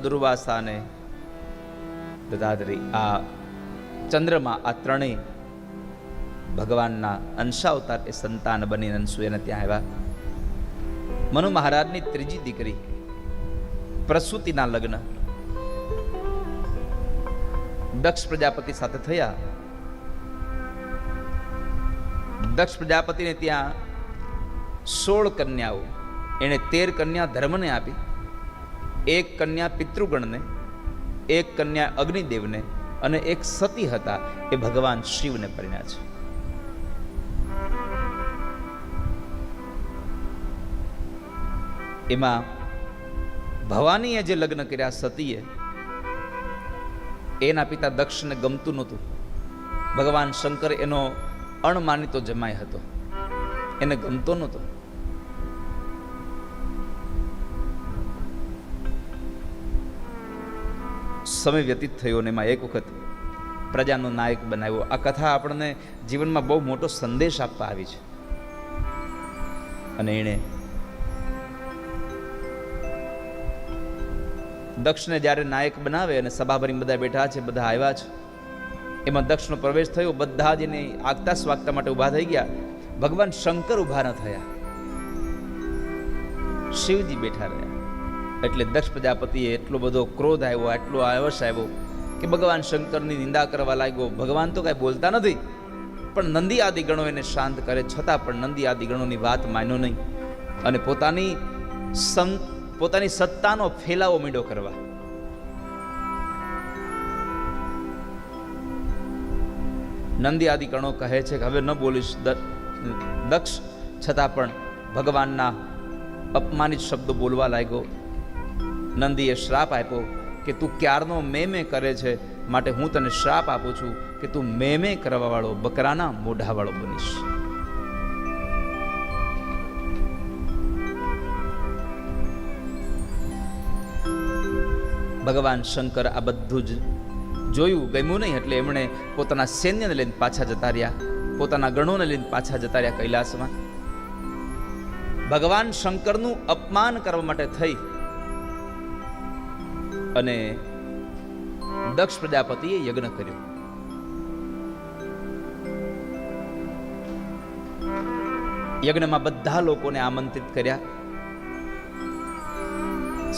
દુર્વાસા અને દદાદરી આ ચંદ્રમાં આ ત્રણેય ભગવાનના અંશાવતાર એ સંતાન બની અનસૂયાને ત્યાં આવ્યા. મનુ મહારાજની ત્રીજી દીકરી પ્રસૂતિના લગ્ન દક્ષ પ્રજાપતિ સાથે થયા. દક્ષ પ્રજાપતિને ત્યાં 16 કન્યાઓ, એને 13 કન્યા ધર્મને આપી, 1 કન્યા પિતૃગણને, 1 કન્યા અગ્નિદેવને અને 1 સતી હતા એ ભગવાન શિવને પરિણ્યા છે. એમાં ભવાનીએ જે લગ્ન કર્યા સતીએ, એના પિતા દક્ષને ગમતું નહોતું. ભગવાન શંકર એનો અણમાનિતો જમાઈ હતો, એને ગમતો નહોતો. સમય વ્યતીત થયો ને એમાં એક વખત પ્રજાનો નાયક બનાવ્યો. આ કથા આપણને જીવનમાં બહુ મોટો સંદેશ આપવા આવી છે. અને એણે દક્ષને જ્યારે નાયક બનાવે અને સભા ભરીને બધા બેઠા છે, બધા આવ્યા છે, એમાં દક્ષનો પ્રવેશ થયો. બધા જ એને આગતા સ્વાગતા માટે ઊભા થઈ ગયા. ભગવાન શંકર ઊભા ન થયા, શિવજી બેઠા રહ્યા. એટલે દક્ષ પ્રજાપતિએ એટલો બધો ક્રોધ આવ્યો, એટલો આવશ આવ્યો કે ભગવાન શંકરની નિંદા કરવા લાગ્યો. ભગવાન તો કાંઈ બોલતા નથી, પણ નંદી આદિ ગણો એને શાંત કરે, છતાં પણ નંદી આદિ ગણોની વાત માન્યો નહીં અને પોતાની સત્તાનો ફેલાવો મીંડો કરવા. નંદી આદિ ગણો કહે છે કે હવે ન બોલીશ દક્ષ, છતાં પણ ભગવાનના અપમાનિત શબ્દો બોલવા લાગ્યો. નંદીએ શ્રાપ આપ્યો કે તું ક્યારનો મેં કરે છે, માટે હું તને શ્રાપ આપું છું કે તું મેં કરવા વાળો બકરાના મોઢા વાળો બનીશ. ભગવાન શંકર આ બધું જ જોયું, ગમ્યું નહીં, એટલે એમણે પોતાના સૈન્યને લઈને પાછા જતા રહ્યા, પોતાના ગણોને લઈને પાછા જતા રહ્યા કૈલાસમાં. ભગવાન શંકરનું અપમાન કરવા માટે થઈ અને દક્ષ પ્રજાપતિએ યજ્ઞ કર્યો. યજ્ઞમાં બધા લોકોને આમંત્રિત કર્યા.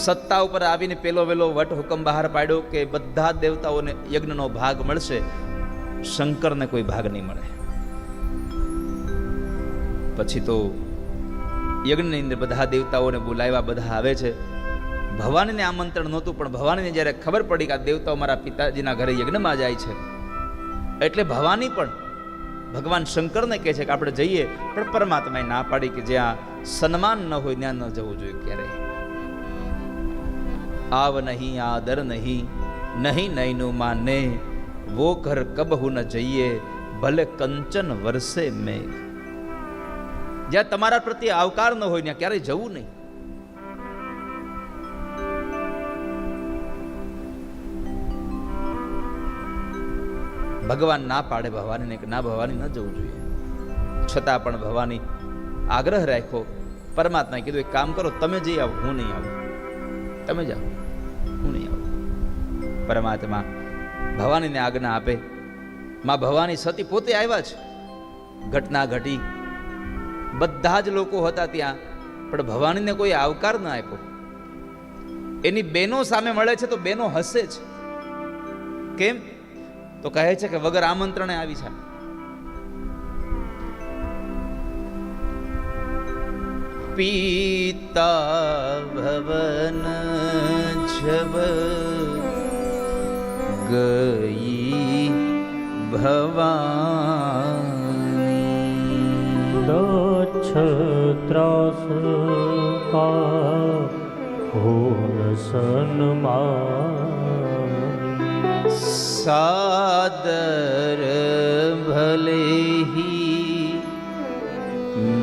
સત્તા ઉપર આવીને પેલો વેલો વટ હુકમ બહાર પાડ્યો કે બધા દેવતાઓને યજ્ઞનો ભાગ મળશે, શંકરને કોઈ ભાગ નહીં મળે. પછી તો યજ્ઞની અંદર બધા દેવતાઓને બોલાવ્યા, બધા આવે છે. ભવાનીને આમંત્રણ નહોતું, પણ ભવાનીને જ્યારે ખબર પડી કે આ દેવતાઓ મારા પિતાજીના ઘરે યજ્ઞમાં જાય છે, એટલે ભવાની પણ ભગવાન શંકરને કહે છે કે આપણે જઈએ, પણ પરમાત્માએ ના પાડી કે જ્યાં સન્માન ન હોય ત્યાં ન જવું જોઈએ ક્યારેય. આવ નહીં આદર નહીં, નહીં નૈનું માને, વો ઘર કબહુ ન જઈએ, ભલે કંચન વરસે મેઘ. જ્યાં તમારા પ્રત્યે આવકાર ન હોય ત્યાં ક્યારેય જવું નહીં. ભગવાન ના પાડે ભવાનીને કે ના, ભવાની ન જવું જોઈએ, છતાં પણ ભવાની આગ્રહ રાખ્યો. પરમાત્માએ કીધું એક કામ કરો, તમે જઈ આવો, હું નહીં આવું, તમે જાઓ, હું નહીં આવું. પરમાત્મા ભવાનીને આજ્ઞા આપે. માં ભવાની સતી પોતે આવ્યા છે. ઘટના ઘટી, બધા જ લોકો હતા ત્યાં, પણ ભવાનીને કોઈ આવકાર ન આપ્યો. એની બહેનો સામે મળે છે તો બહેનો હસે છે. કેમ? તો કહે છે કે વગર આમંત્રણે આવી છે. પીતા ભવન જબ ગઈ ભવાની, દક્ષ ત્રાસ કા હોન સન્માન, સાદર ભલે હી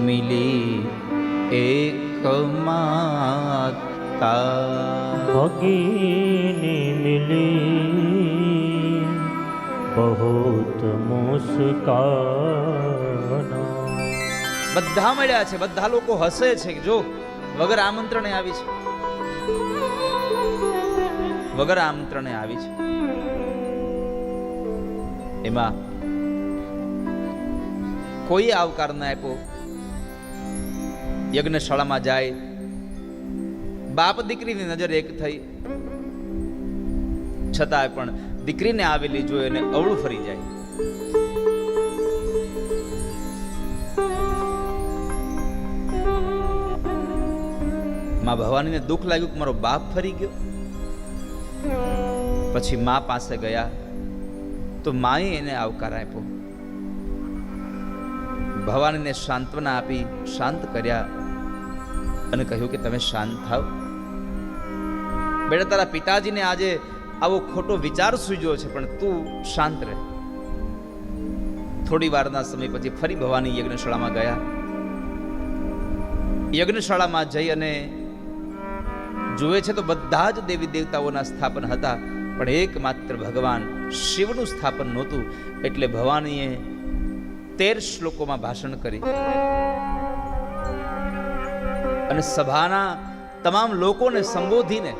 મિલી એક માતા, ભગીની મિલી બહુત મુસ્કાના. બધા મળ્યા છે, બધા લોકો હસે છે કે જો વગર આમંત્રણે આવી છે. વગર આમંત્રણે આવી છે. એમાં કોઈ આવકાર ન આપ્યો. યજ્ઞશાળામાં જાય, બાપ દીકરીની નજર એક થઈ, છતાંય પણ દીકરીને આવેલી જોઈ અને અવળું ફરી જાય. માં ભવાનીને દુઃખ લાગ્યું કે મારો બાપ ફરી ગયો. પછી માં પાસે ગયા તો માએ એને આવકાર આપ્યો. ભવાનીને સાંત્વના આપી, શાંત કર્યા અને કહ્યું કે તમે શાંત થાવ. બેટા, તારા પિતાજીને આજે આવો ખોટો વિચાર સૂજ્યો છે, પણ તું શાંત રહે. થોડી વારના સમય પછી ફરી ભવાની યજ્ઞશાળામાં ગયા. યજ્ઞશાળામાં જઈ અને જુએ છે તો બધા જ દેવી દેવતાઓના સ્થાપન હતા, પણ એકમાત્ર ભગવાન શિવનું સ્થાપન નહોતું. એટલે ભવાનીએ 13 શ્લોકોમાં ભાષણ કરી અને સભાના તમામ લોકોને સંબોધીને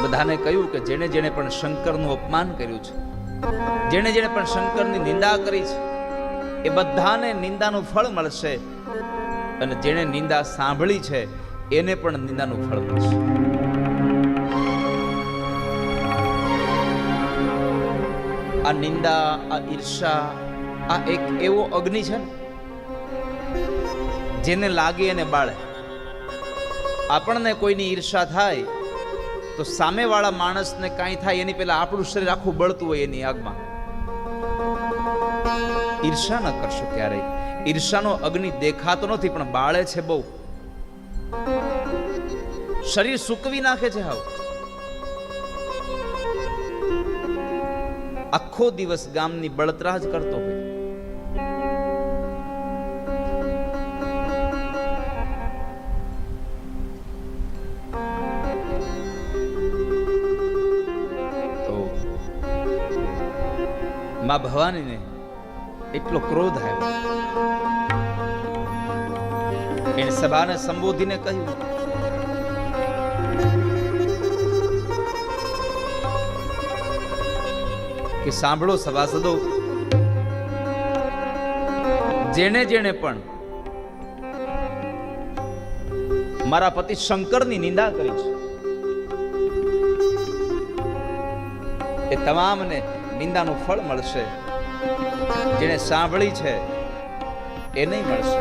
બધાને કહ્યું કે જેણે જેણે પણ શંકરનું અપમાન કર્યું છે, જેણે જેણે પણ શંકરની નિંદા કરી છે, એ બધાને નિંદાનું ફળ મળશે, અને જેણે નિંદા સાંભળી છે એને પણ નિંદાનું ફળ મળશે. આ નિંદા, આ ઈર્ષા, આ એક એવો અગ્નિ છે ને જેને લાગે એને બાળે. આપણને કોઈની ઈર્ષા થાય તો સામેવાળા માણસને કાંઈ થાય એની પહેલા આપણું શરીર આખું બળતું હોય એની આગમાં. ઈર્ષા ન કરશો ક્યારેય. ઈર્ષાનો અગ્નિ દેખાતો નથી પણ બાળે છે બહુ. શરીર સૂકવી નાખે છે. હાવ આખો દિવસ ગામની બળતરા જ કરતો હોય. તો માં ભવાનીને એટલો ક્રોધ આવ્યો. એને સભાને સંબોધીને કહ્યું કે સાંભળો સભાસદો, જેણે જેણે પણ મારા પતિ શંકરની નિંદા કરી છે એ તમામને નિંદાનું ફળ મળશે. જેણે સાંભળી છે એ નહીં મળશે.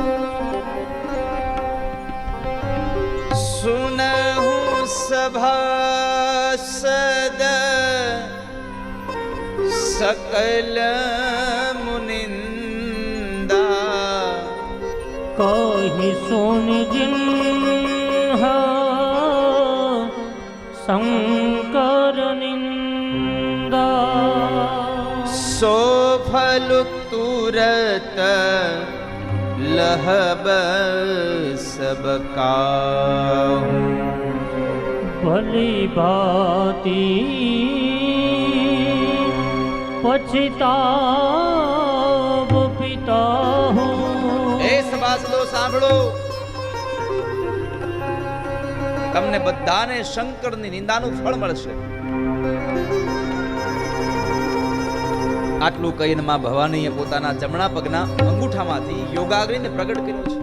સુનહું સભાસદ सकल मुनिंदा कहि सुन जिन्हा शंकर निंदा सो फल तुरत लहब सबका भली भाती पछताव पिता हूँ. એ સભાસદો સાંભળો, તમને બધાને શંકરની નિંદાનું ફળ મળશે. આટલું કહીને માં ભવાનીએ પોતાના જમણા પગના અંગૂઠામાંથી યોગાગ્નિને પ્રગટ કર્યો છે.